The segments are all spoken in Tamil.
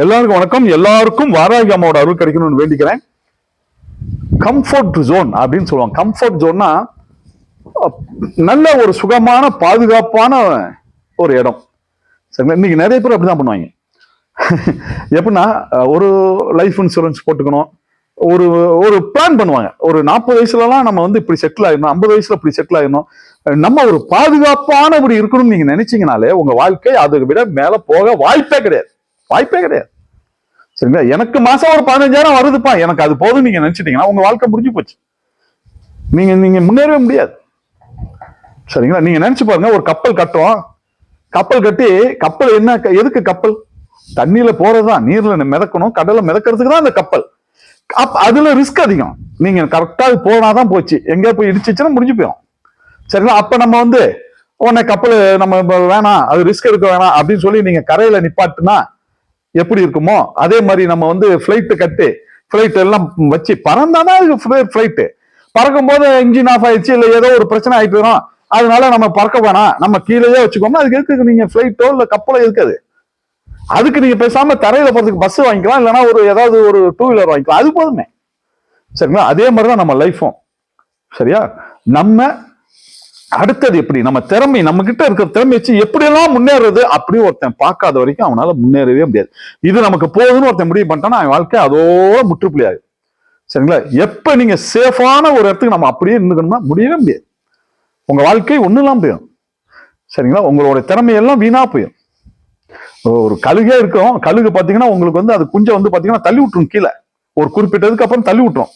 எல்லாருக்கும் வணக்கம். எல்லாருக்கும் வாராகி அம்மாவோட அருள் கிடைக்கணும்னு வேண்டிக்கிறேன். கம்ஃபர்ட் ஜோன் அப்படின்னு சொல்லுவாங்க. கம்ஃபர்ட் ஜோன்னா நல்ல ஒரு சுகமான பாதுகாப்பான ஒரு இடம். சரிங்களா? இன்னைக்கு நிறைய பேர் அப்படிதான் பண்ணுவாங்க. எப்படின்னா, ஒரு லைஃப் இன்சூரன்ஸ் போட்டுக்கணும், ஒரு ஒரு பிளான் பண்ணுவாங்க. ஒரு 40 வயசுலலாம் நம்ம வந்து இப்படி செட்டில் ஆயிடணும், 50 வயசுல இப்படி செட்டில் ஆயிடணும், நம்ம ஒரு பாதுகாப்பான இப்படி இருக்கணும்னு நீங்க நினைச்சீங்கனாலே உங்க வாழ்க்கை அதை விட மேல போக வாய்ப்பே கிடையாது. வாய்ப்பே கிடையாது. சரிங்களா? எனக்கு மாசம் ஒரு 15,000 வருதுப்பா, எனக்கு அது போதும் நீங்க நினைச்சிட்டீங்கன்னா உங்க வாழ்க்கை முடிஞ்சு போச்சு. நீங்க முன்னேறவே முடியாது. சரிங்களா? நீங்க நினைச்சு பாருங்க, ஒரு கப்பல் கட்டுறோம். கப்பல் கட்டி, கப்பல் என்ன, எதுக்கு கப்பல்? தண்ணியில போறதுதான், நீர்ல மிதக்கணும், கடலை மிதக்கிறதுக்கு தான் அந்த கப்பல். அதுல ரிஸ்க் அதிகம். நீங்க கரெக்டா போனாதான் போச்சு, எங்க போய் இடிச்சுன்னா முடிஞ்சு போயிடும். சரிங்களா? அப்ப நம்ம வந்து உடனே கப்பல் நம்ம வேணாம், அது ரிஸ்க் எடுக்க வேணாம் அப்படின்னு சொல்லி நீங்க கரையில நிப்பாட்டுனா எப்படி இருக்குமோ அதே மாதிரி நம்ம வந்து ஃபிளைட்டு கட்டி, ஃபிளைட் எல்லாம் வச்சு பறந்தாதான் அது ஃபிளைட்டு. பறக்கும் போது இன்ஜின் ஆஃப் ஆயிடுச்சு, இல்ல ஏதோ ஒரு பிரச்சனை ஆயிட்டு வரும், அதனால நம்ம பறக்க வேணாம், நம்ம கீழேயே வச்சுக்கோங்க. அதுக்கு எதுக்கு நீங்க ஃபிளைட்டோ இல்ல கப்பலோ இருக்காது. அதுக்கு நீங்க பேசாம தரையில போறதுக்கு பஸ் வாங்கிக்கலாம், இல்லைன்னா ஒரு ஏதாவது ஒரு 2 வீலர் வாங்கிக்கலாம், அது போதுமே. சரிங்களா? அதே மாதிரிதான் நம்ம லைஃபும். சரியா? நம்ம அடுத்தது எப்படி நம்ம திறமை, நம்ம கிட்ட இருக்கிற திறமை வச்சு எப்படியெல்லாம் முன்னேறது அப்படி ஒருத்தன் பார்க்காத வரைக்கும் அவனால முன்னேறவே முடியாது. இது நமக்கு போகுதுன்னு ஒருத்தன் முடிவு பண்ணிட்டான்னா அவன் வாழ்க்கை அதோட முற்றுப்புள்ளி ஆகுது. சரிங்களா? எப்ப நீங்க சேஃபான ஒரு இடத்துக்கு நம்ம அப்படியே இருந்துக்கணும்னா முடியவே முடியாது. உங்க வாழ்க்கை ஒண்ணுலாம் போயிடும். சரிங்களா? உங்களோட திறமையெல்லாம் வீணா போயிடும். ஒரு கழுகே இருக்கும், கழுகு பாத்தீங்கன்னா உங்களுக்கு வந்து அது குஞ்சை வந்து பாத்தீங்கன்னா தள்ளி விட்டுரும் கீழே. ஒரு குறிப்பிட்டதுக்கு அப்புறம் தள்ளி விட்டுரும்.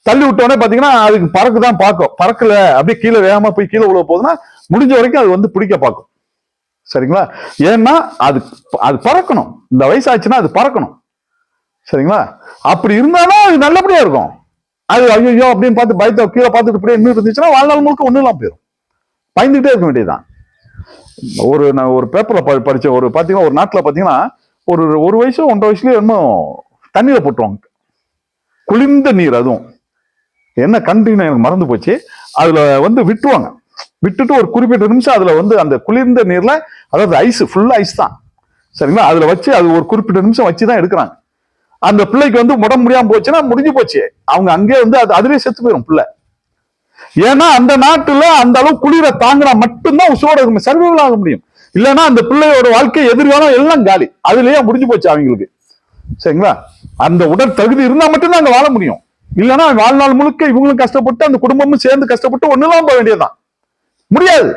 தள்ளி விட்டோடனே பாத்தீங்கன்னா அதுக்கு பறக்குதான் பார்க்கும். பறக்கல, அப்படியே கீழே வேகமா போய் கீழே உள்ள போகுதுன்னா முடிஞ்ச வரைக்கும் அது வந்து பிடிக்க பார்க்கும். சரிங்களா? ஏன்னா அது அது பறக்கணும். இந்த வயசாச்சுன்னா அது பறக்கணும். சரிங்களா? அப்படி இருந்தாலும் அது நல்லபடியா இருக்கும். அது ஐயோ அப்படின்னு பார்த்து பயத்தை கீழே பார்த்துட்டு இப்படியே இன்னும் இருந்துச்சுன்னா வாழ்நாள் முழுக்க ஒண்ணும் இல்லாம போயிடும். பயந்துகிட்டே இருக்க வேண்டியதுதான். நான் ஒரு பேப்பர்ல படிச்ச ஒரு பாத்தீங்கன்னா, ஒரு நாட்டுல பாத்தீங்கன்னா ஒரு வயசு 1.5 வயசுலயே இன்னும் தண்ணீரை போட்டுருவாங்க. குளிர்ந்த நீர், அதுவும் என்ன கண்டின்னு எனக்கு மறந்து போச்சு. அதுல வந்து விட்டுருவாங்க. விட்டுட்டு ஒரு குறிப்பிட்ட நிமிஷம் அதுல வந்து அந்த குளிர்ந்த நீர்ல, அதாவது ஐஸ், ஃபுல் ஐஸ் தான். சரிங்களா? அதுல வச்சு அது ஒரு குறிப்பிட்ட நிமிஷம் வச்சுதான் எடுக்கிறாங்க. அந்த பிள்ளைக்கு வந்து உடம்பு முடியாம போச்சுன்னா முடிஞ்சு போச்சு. அவங்க அங்கே வந்து அதுலயே செத்து போயிடும் பிள்ளை. ஏன்னா அந்த நாட்டுல அந்த அளவு குளிர தாங்கினா மட்டும்தான் உசுரோட சர்வைவல் ஆக முடியும். இல்லைன்னா அந்த பிள்ளையோட வாழ்க்கை எதிர்காலம் எல்லாம் காலி. அதுலயே முடிஞ்சு போச்சு அவங்களுக்கு. சரிங்களா? அந்த உடல் தகுதி இருந்தா மட்டும்தான் அங்க வாழ முடியும். இல்லைன்னா வாழ்நாள் முழுக்க இவங்களும் கஷ்டப்பட்டு அந்த குடும்பமும் சேர்ந்து கஷ்டப்பட்டு ஒண்ணுலாம் போக வேண்டியதுதான். முடியாது.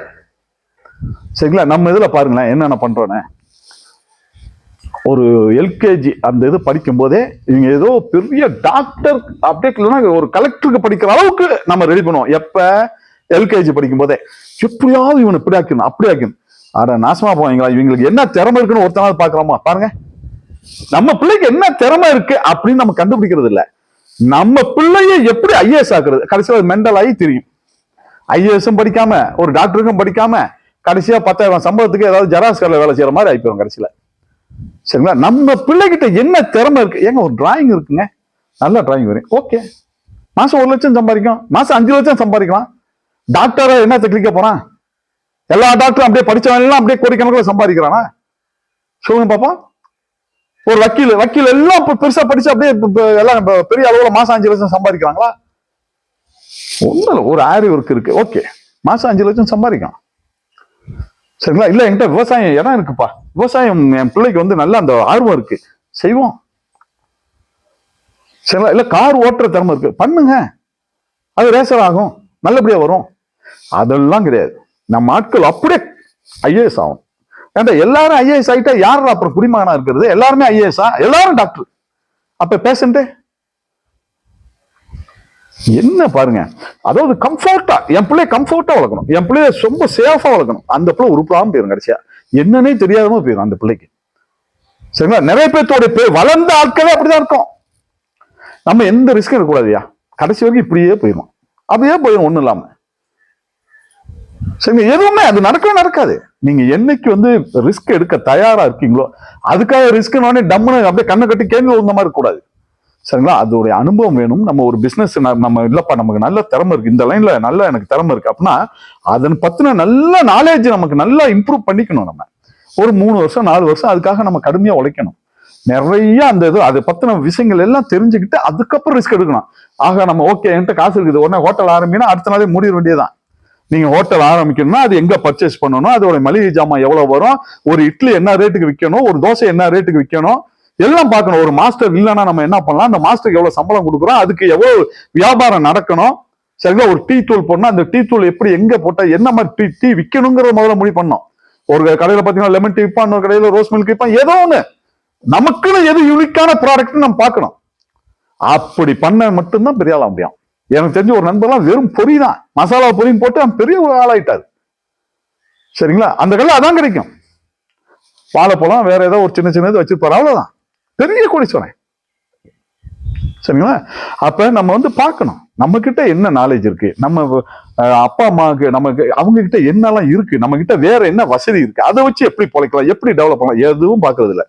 சரிங்களா? நம்ம இதுல பாருங்களேன் என்னென்ன பண்றோன்னு. ஒரு எல்கேஜி அந்த இது படிக்கும் போதே இவங்க ஏதோ பெரிய டாக்டர் அப்படியே இல்லைன்னா ஒரு கலெக்டருக்கு படிக்கிற அளவுக்கு நம்ம ரெடி பண்ணுவோம். எப்ப? எல்கேஜி படிக்கும் போதே எப்படியாவது இவனை இப்படி ஆக்கணும், அப்படி ஆக்கணும். ஆனா நாசமா போவீங்களா? இவங்களுக்கு என்ன திறமை இருக்குன்னு ஒருத்தனாவது பாக்குறோமா? பாருங்க, நம்ம பிள்ளைக்கு என்ன திறமை இருக்கு அப்படின்னு நம்ம கண்டுபிடிக்கிறது இல்ல. நம்ம பிள்ளைய எப்படி ஐஏஎஸ் ஆக்குறது? கடைசியில் மெண்டல் ஆகி தெரியும். ஐஏஎஸும் படிக்காம, ஒரு டாக்டருக்கும் படிக்காம, கடைசியா 10,000 சம்பளத்துக்கு ஏதாவது ஜெராக்ஸ் கடையில் வேலை செய்யற மாதிரி ஆயிப்போம் கடைசியில. சரிங்களா? நம்ம பிள்ளைகிட்ட என்ன திறமை இருக்கு? ஏங்க ஒரு டிராயிங் இருக்குங்க, நல்ல டிராயிங் வரும், ஓகே, மாசம் 1 லட்சம் சம்பாதிக்கும், மாசம் 5 லட்சம் சம்பாதிக்கலாம். டாக்டரா என்ன கிளிக்க போறான்? எல்லா டாக்டரும் அப்படியே படிச்சவன் அப்படியே கோடிக்கணக்கில் சம்பாதிக்கிறானா? சொல்லுங்க பாப்பா. ஒரு வக்கீல் எல்லாம் பெருசா படிச்சு அப்படியே எல்லாம் பெரிய அளவுல மாசம் 5 லட்சம் சம்பாதிக்கிறாங்களா? ஒண்ணும் இல்ல, ஒரு ஆரி ஒர்க் இருக்கு, ஓகே, மாசம் 5 லட்சம் சம்பாதிக்கும். சரிங்களா? இல்ல என்கிட்ட விவசாயம் இடம் இருக்குப்பா, விவசாயம் என் பிள்ளைக்கு வந்து நல்ல அந்த ஆர்வம் இருக்கு, செய்வோம். சரிங்களா? இல்ல கார் ஓட்டுற திறமை இருக்கு, பண்ணுங்க, அது ரேசர் ஆகும், நல்லபடியா வரும். அதெல்லாம் கிடையாது. நம்ம ஆட்கள் அப்படியே ஐஏஎஸ் ஆகும். ஏன்டா எல்லாரும் ஐஏஎஸ் ஆகிட்டா யாரும் அப்புறம் குடிமகனா இருக்கிறது? எல்லாருமே ஐஏஎஸ், எல்லாரும் டாக்டர், அப்ப பேஷண்ட் என்ன பாருங்க. அதாவது கம்ஃபர்ட்டா, என் பிள்ளைய கம்ஃபர்ட்டா வளர்க்கணும், என் பிள்ளைய ரொம்ப சேஃபா வளர்க்கணும். அந்த பிள்ளை உருப்படாம போயிடும், கடைசியா என்னன்னே தெரியாதமா போயிடும் அந்த பிள்ளைக்கு. சரிங்களா? நிறைய பேர்த்தோட வளர்ந்த ஆட்களே அப்படிதான் இருக்கும். நம்ம எந்த ரிஸ்க்கும் இருக்கக்கூடாதுயா, கடைசி வரைக்கும் இப்படியே போயிடும், அப்படியே போயிடும் ஒண்ணும் இல்லாம. சரிங்க? எதுவுமே அது நடக்காது. நீங்க என்னைக்கு வந்து ரிஸ்க் எடுக்க தயாரா இருக்கீங்களோ, அதுக்காக ரிஸ்க் டம்முன்னு அப்படியே கண்ணை கட்டி கேள்வி விழுந்த மாதிரி கூடாது. சரிங்களா? அதோடைய அனுபவம் வேணும். நம்ம ஒரு பிசினஸ், நம்ம இல்லப்பா நமக்கு நல்ல திறமை இருக்கு, இந்த லைன்ல நல்ல எனக்கு திறமை இருக்கு அப்படின்னா அதன் பத்தின நல்ல நாலேஜ் நமக்கு நல்லா இம்ப்ரூவ் பண்ணிக்கணும். நம்ம ஒரு 3 வருஷம் 4 வருஷம் அதுக்காக நம்ம கடுமையா உழைக்கணும். நிறைய அந்த இது அதை பத்தின விஷயங்கள் எல்லாம் தெரிஞ்சுக்கிட்டு அதுக்கப்புறம் ரிஸ்க் எடுக்கணும். ஆக நம்ம ஓகே என்கிட்ட காசு இருக்குது, உடனே ஹோட்டல் ஆரம்பினா அடுத்த நாளே முடிய வேண்டியதுதான். நீங்க ஹோட்டல் ஆரம்பிக்கணும்னா அது எங்க பர்ச்சேஸ் பண்ணணும், அதோட மளிகை ஜாமான் எவ்வளவு வரும், ஒரு இட்லி என்ன ரேட்டுக்கு விற்கணும், ஒரு தோசை என்ன ரேட்டுக்கு விற்கணும், எல்லாம் பார்க்கணும். ஒரு மாஸ்டர் இல்லைன்னா நம்ம என்ன பண்ணலாம், அந்த மாஸ்டருக்கு எவ்வளவு சம்பளம் கொடுக்குறோம், அதுக்கு எவ்வளவு வியாபாரம் நடக்கணும். சரிங்களா? ஒரு டீ தூள் போடணும், அந்த டீ தூள் எப்படி எங்க போட்டா என்ன மாதிரி டீ விற்கணுங்கிறத முதல்ல முடிவு பண்ணணும். ஒரு கடையில பாத்தீங்கன்னா லெமன் டீ விற்பான், ஒரு கடையில ரோஸ் மில்க் விற்பான், ஏதோ ஒண்ணு நமக்குன்னு எது யூனிக்கான ப்ராடக்ட் நம்ம பார்க்கணும். அப்படி பண்ண மட்டும்தான் பெரிய ஆளா முடியும். எனக்கு தெரிஞ்ச ஒரு நண்பர்லாம் வெறும் பொறி தான், மசாலா பொரியும் போட்டு அவன் பெரிய ஒரு ஆளாயிட்டாரு. சரிங்களா? அந்த கடையில் அதான் கிடைக்கும். வாழைப்பழம் வேற ஏதோ ஒரு சின்ன சின்னது வச்சிருப்பாரு, அவ்வளவுதான். பெரிய கோடீஸ்வரன். சரிங்களா? அப்ப நம்ம வந்து பார்க்கணும் நம்ம கிட்ட என்ன நாலேஜ் இருக்கு, நம்ம அப்பா அம்மாவுக்கு நமக்கு அவங்க கிட்ட என்னெல்லாம் இருக்கு, நம்ம கிட்ட வேற என்ன வசதி இருக்கு, அதை வச்சு எப்படி பொழைக்கலாம், எப்படி டெவலப் பண்ணலாம், எதுவும் பார்க்கறது இல்லை.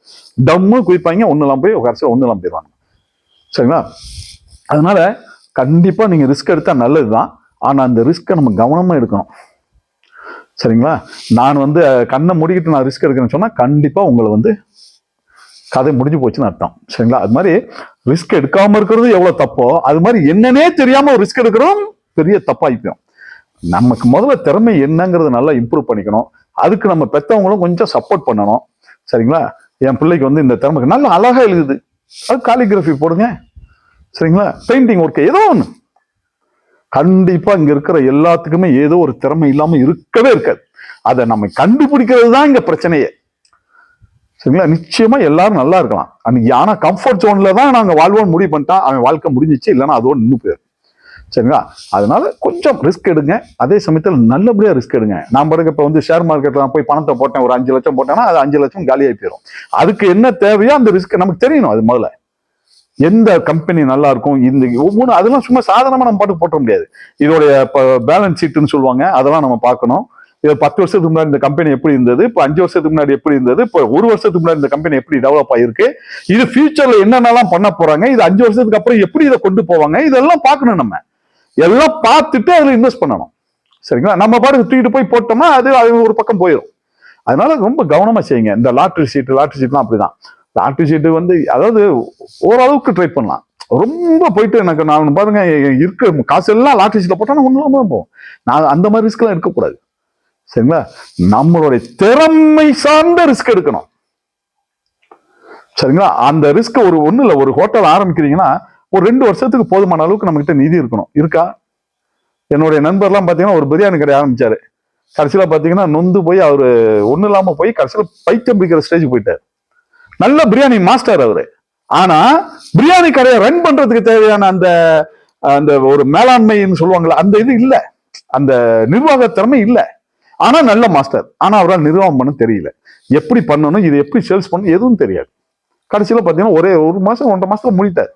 டம்மு குவிப்பாங்க, ஒண்ணுலாம் போய் கடைசியில் ஒண்ணுலாம் போயிடுவாங்க. சரிங்களா? அதனால கண்டிப்பா நீங்க ரிஸ்க் எடுத்தா நல்லதுதான். ஆனா அந்த ரிஸ்கை நம்ம கவனமா எடுக்கணும். சரிங்களா? நான் வந்து கண்ணை மூடிக்கிட்டு நான் ரிஸ்க் எடுக்கிறேன்னு சொன்னா கண்டிப்பா உங்களை வந்து கதை முடிஞ்சு போச்சுன்னு அர்த்தம். சரிங்களா? அது மாதிரி ரிஸ்க் எடுக்காம இருக்கிறது எவ்வளவு தப்போ, அது மாதிரி என்னன்னே தெரியாம ஒரு ரிஸ்க் எடுக்கிறோம் பெரிய தப்பாயிப்போம். நமக்கு முதல்ல திறமை என்னங்கிறத நல்லா இம்ப்ரூவ் பண்ணிக்கணும். அதுக்கு நம்ம பெற்றவங்களும் கொஞ்சம் சப்போர்ட் பண்ணணும். சரிங்களா? என் பிள்ளைக்கு வந்து இந்த திறமைக்கு நல்லா அழகா எழுதுது, அது காலிகிராஃபி போடுங்க. சரிங்களா? பெயிண்டிங் ஒர்க் ஏதோ ஒண்ணு. கண்டிப்பா இங்க இருக்கிற எல்லாத்துக்குமே ஏதோ ஒரு திறமை இல்லாம இருக்கவே இருக்காது. அதை நம்ம கண்டுபிடிக்கிறது தான் இங்க பிரச்சனையே. சரிங்களா? நிச்சயமா எல்லாரும் நல்லா இருக்கலாம் அன்னைக்கு. ஆனா கம்ஃபர்ட் ஜோன்ல தான் நாங்க வாழ்வோம் முடிவு பண்ணிட்டான், அவன் வாழ்க்கை முடிஞ்சிச்சு, இல்லைன்னா அதோட நின்று போயிடும். சரிங்களா? அதனால கொஞ்சம் ரிஸ்க் எடுங்க, அதே சமயத்தில் நல்லபடியா ரிஸ்க் எடுங்க. நான் பாருங்க இப்ப வந்து ஷேர் மார்க்கெட்ல போய் பணத்தை போட்டேன், ஒரு 5 லட்சம் போட்டேன்னா அது 5 லட்சம் காலியாகி போயிடும். அதுக்கு என்ன தேவையோ அந்த ரிஸ்க் நமக்கு தெரியணும். அது முதல்ல எந்த கம்பெனி நல்லா இருக்கும், இந்த ஒவ்வொன்று அதெல்லாம் சும்மா சாதாரணமா நம்ம பாட்டு போட்ட முடியாது. இதோடைய பேலன்ஸ் ஷீட்னு சொல்லுவாங்க, அதெல்லாம் நம்ம பார்க்கணும். இது 10 வருஷத்துக்கு முன்னாடி இந்த கம்பெனி எப்படி இருந்தது, இப்போ 5 வருஷத்துக்கு முன்னாடி எப்படி இருந்தது, இப்போ 1 வருஷத்துக்கு முன்னாடி இந்த கம்பெனி எப்படி டெவலப் ஆயிருக்கு, இது ஃபியூச்சர்ல என்னென்னலாம் பண்ண போறாங்க, இது 5 வருஷத்துக்கு அப்புறம் எப்படி இதை கொண்டு போவாங்க, இதெல்லாம் பார்க்கணும். நம்ம எல்லாம் பார்த்துட்டு அதுல இன்வெஸ்ட் பண்ணணும். சரிங்களா? நம்ம பாட்டு தூக்கிட்டு போய் போட்டோம்னா அது ஒரு பக்கம் போயிடும். அதனால ரொம்ப கவனமா செய்யுங்க. இந்த லாட்டரி சீட்லாம் அப்படிதான். லாட்டரி சீட்டு வந்து அதாவது ஓரளவுக்கு ட்ரை பண்ணலாம். ரொம்ப போயிட்டு எனக்கு நான் பாருங்க இருக்க காசு எல்லாம் லாட்டரி சீட்ல போட்டா ஒன்றும் தான் போகும். நான் அந்த மாதிரி ரிஸ்க் எல்லாம் எடுக்கக்கூடாது. சரிங்களா? நம்மளுடைய திறமை சார்ந்த ரிஸ்க் எடுக்கணும். சரிங்களா? அந்த ரிஸ்க் ஒண்ணு இல்ல, ஒரு ஹோட்டல் ஆரம்பிக்கிறீங்கன்னா ஒரு 2 வருஷத்துக்கு போதுமான அளவுக்கு நம்ம கிட்ட நிதி இருக்கணும். இருக்கா? என்னுடைய நண்பர்லாம் பாத்தீங்கன்னா ஒரு பிரியாணி கடை ஆரம்பிச்சாரு. கடைசியில பாத்தீங்கன்னா நொந்து போய் அவரு ஒண்ணு இல்லாம போய் கடைசியில பைத்தியம் பிடிக்கிற ஸ்டேஜ் போயிட்டாரு. நல்ல பிரியாணி மாஸ்டர் அவரு. ஆனா பிரியாணி கடையை ரன் பண்றதுக்கு தேவையான அந்த அந்த ஒரு மேலாண்மைன்னு சொல்லுவாங்களா, அந்த இது இல்ல, அந்த நிர்வாக திறமை இல்ல. ஆனா நல்ல மாஸ்டர். ஆனா அவரால் நிர்வாகம் பண்ண தெரியல, எப்படி பண்ணணும், இது எப்படி சேல்ஸ் பண்ணணும் எதுவும் தெரியாது. கடைசியில பாத்தீங்கன்னா ஒரே 1 மாசம் 1.5 மாசத்துல முடித்தார்.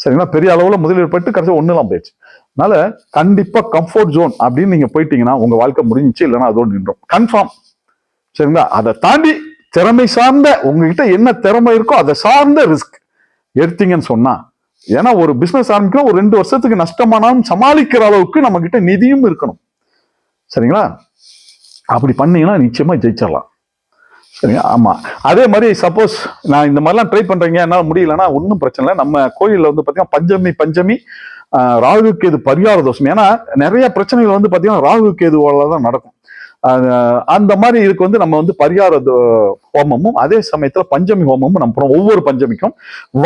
சரிங்களா? பெரிய அளவுல முதலீடு போயிட்டு கடைசியில் ஒண்ணுலாம் போயிடுச்சு. அதனால கண்டிப்பா கம்ஃபர்ட் ஜோன் அப்படின்னு நீங்க போயிட்டீங்கன்னா உங்க வாழ்க்கை முடிஞ்சிச்சு, இல்லைன்னா அதோடு நின்றோம் கன்ஃபார்ம். சரிங்களா? அதை தாண்டி திறமை சார்ந்த உங்ககிட்ட என்ன திறமை இருக்கோ அதை சார்ந்த ரிஸ்க் எடுத்தீங்கன்னு சொன்னா, ஏன்னா ஒரு பிசினஸ் ஆரம்பிக்கணும், ஒரு 2 வருஷத்துக்கு நஷ்டமானாலும் சமாளிக்கிற அளவுக்கு நம்ம கிட்ட நிதியும் இருக்கணும். சரிங்களா? அப்படி பண்ணீங்கன்னா நிச்சயமா ஜெயிச்சிடலாம். சரிங்க? ஆமா. அதே மாதிரி சப்போஸ் நான் இந்த மாதிரிலாம் ட்ரை பண்றீங்க, என்னால முடியலன்னா ஒன்றும் பிரச்சனை இல்லை. நம்ம கோயில்ல வந்து பாத்தீங்கன்னா பஞ்சமி ராகு கேது பரிகார தோஷம். ஏன்னா நிறைய பிரச்சனைகள் வந்து பாத்தீங்கன்னா ராகு கேதுவால தான் நடக்கும். அந்த மாதிரி இதுக்கு வந்து நம்ம வந்து பரிகார ஹோமமும் அதே சமயத்துல பஞ்சமி ஹோமமும் நம்ம ஒவ்வொரு பஞ்சமிக்கும்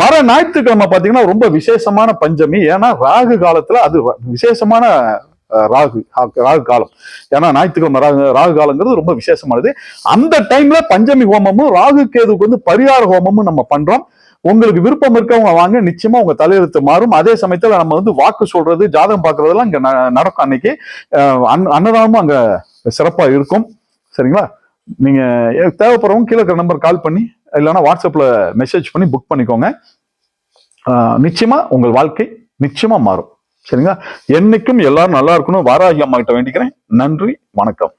வர ஞாயிற்றுக்கிழமை பாத்தீங்கன்னா ரொம்ப விசேஷமான பஞ்சமி. ஏன்னா ராகு காலத்துல அது விசேஷமான ராகு காலம். ஏன்னா ஞாயிற்றுக்கிழமை ராகு காலங்கிறது ரொம்ப விசேஷமானது. அந்த டைம்ல பஞ்சமி ஹோமமும் ராகு கேதுக்கு வந்து பரிகார ஹோமமும் நம்ம பண்றோம். உங்களுக்கு விருப்பம் இருக்கவங்க வாங்க, நிச்சயமா உங்க தலையெழுத்து மாறும். அதே சமயத்துல நம்ம வந்து வாக்கு சொல்றது, ஜாதகம் பார்க்கறதெல்லாம் இங்க நடக்கும். அன்னைக்கு அன்னதானமும் அங்க சிறப்பா இருக்கும். சரிங்களா? நீங்க தேவைப்படுறவங்க கீழே இருக்கிற நம்பர் கால் பண்ணி இல்லைன்னா வாட்ஸ்அப்ல மெசேஜ் பண்ணி புக் பண்ணிக்கோங்க. நிச்சயமா உங்கள் வாழ்க்கை நிச்சயமா மாறும். சரிங்களா? என்னைக்கும் எல்லாரும் நல்லா இருக்கணும். வாராகி அம்மா கிட்ட வேண்டிக்கிறேன். நன்றி, வணக்கம்.